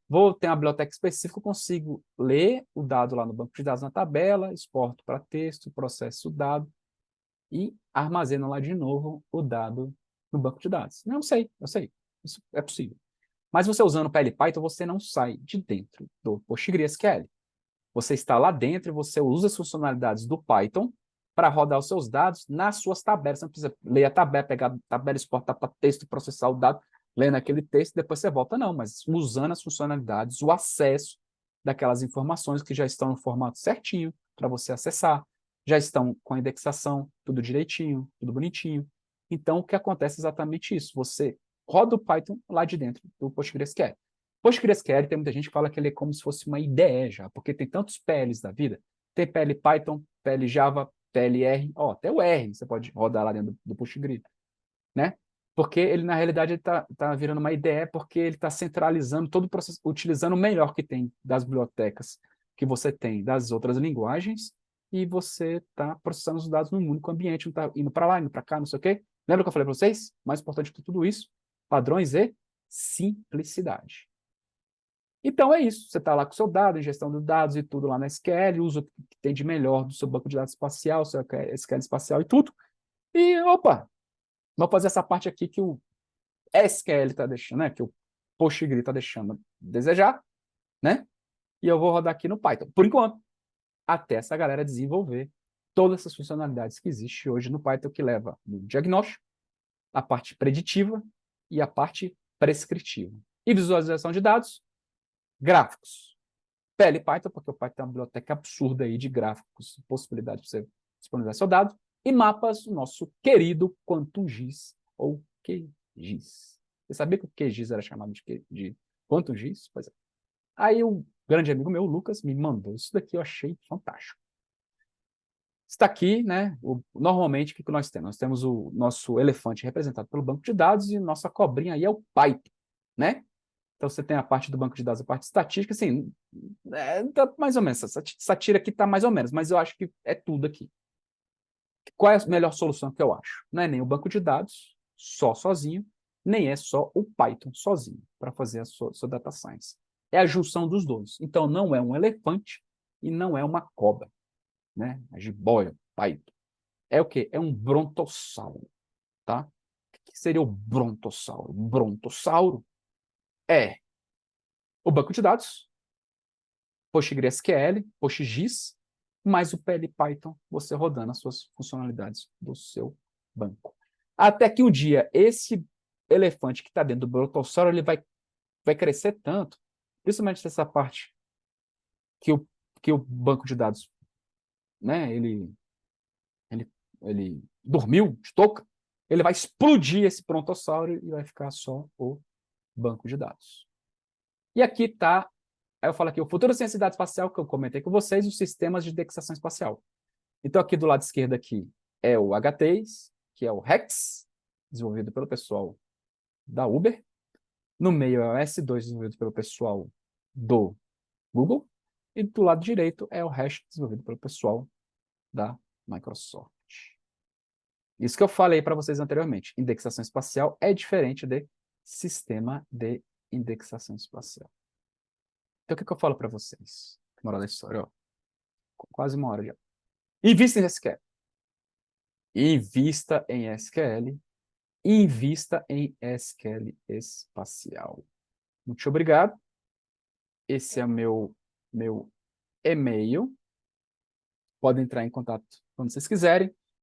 Vou ter uma biblioteca específica, eu consigo ler o dado lá no banco de dados na tabela, exporto para texto, processo o dado e armazeno lá de novo o dado no banco de dados. Não sei, eu sei, isso é possível. Mas você usando o PL/Python, você não sai de dentro do PostgreSQL. Você está lá dentro e você usa as funcionalidades do Python para rodar os seus dados nas suas tabelas. Você não precisa ler a tabela, pegar a tabela, exportar para texto, processar o dado, lendo aquele texto, depois você volta, não, mas usando as funcionalidades, o acesso daquelas informações que já estão no formato certinho para você acessar, já estão com a indexação, tudo direitinho, tudo bonitinho. Então, o que acontece é exatamente isso. Você roda o Python lá de dentro do PostgreSQL. PostgreSQL tem muita gente que fala que ele é como se fosse uma IDE já, porque tem tantos PLs da vida. Tem PL Python, PL Java, PLR, ó, até o R você pode rodar lá dentro do Postgre, né? Porque ele, na realidade, ele tá virando uma IDE porque ele está centralizando todo o processo, utilizando o melhor que tem das bibliotecas que você tem das outras linguagens e você está processando os dados num único ambiente, não está indo para lá, indo para cá, não sei o quê. Lembra que eu falei para vocês? Mais importante de tudo isso, padrões e simplicidade. Então é isso, você está lá com o seu dado, ingestão de dados e tudo lá na SQL, usa o que tem de melhor do seu banco de dados espacial, seu SQL espacial e tudo. E, opa, vamos fazer essa parte aqui que o SQL está deixando, né? Que o Postgre está deixando a desejar, né? E eu vou rodar aqui no Python, por enquanto, até essa galera desenvolver todas essas funcionalidades que existem hoje no Python, que leva no diagnóstico, a parte preditiva e a parte prescritiva. E visualização de dados, gráficos. PL Python, porque o Python tem uma biblioteca absurda aí de gráficos, possibilidade de você disponibilizar seu dado, e mapas, o nosso querido QuantumGIS, ou QGIS. Você sabia que o QGIS era chamado de QuantumGIS? Pois é. Aí um grande amigo meu, o Lucas, me mandou isso daqui, eu achei fantástico. Está aqui, né? Normalmente, o que nós temos? Nós temos o nosso elefante representado pelo banco de dados e nossa cobrinha aí é o Python, né? Então você tem a parte do banco de dados, a parte estatística, assim, tá mais ou menos, essa tira aqui está mais ou menos, mas eu acho que é tudo aqui. Qual é a melhor solução que eu acho? Não é nem o banco de dados só sozinho, nem é só o Python sozinho para fazer a sua data science. É a junção dos dois. Então não é um elefante e não é uma cobra, né? A jiboia, Python. É o quê? É um brontossauro, tá? O que seria o brontossauro? O brontossauro é o banco de dados, PostgreSQL, PostGIS, mais o PL/Python, você rodando as suas funcionalidades do seu banco. Até que um dia esse elefante que está dentro do brontossauro ele vai crescer tanto, principalmente nessa parte que o banco de dados, né, ele, ele dormiu de touca, ele vai explodir esse brontossauro e vai ficar só o banco de dados. E aqui está. Aí eu falo aqui, o futuro da ciência espacial, que eu comentei com vocês, os sistemas de indexação espacial. Então, aqui do lado esquerdo aqui é o HTs, que é o REX, desenvolvido pelo pessoal da Uber. No meio é o S2, desenvolvido pelo pessoal do Google. E do lado direito é o Hash, desenvolvido pelo pessoal da Microsoft. Isso que eu falei para vocês anteriormente. Indexação espacial é diferente de sistema de indexação espacial. Então, o que eu falo para vocês? Moral da história, ó. Quase uma hora já. Invista em SQL. Invista em SQL. Invista em SQL espacial. Muito obrigado. Esse é o meu e-mail. Podem entrar em contato quando vocês quiserem.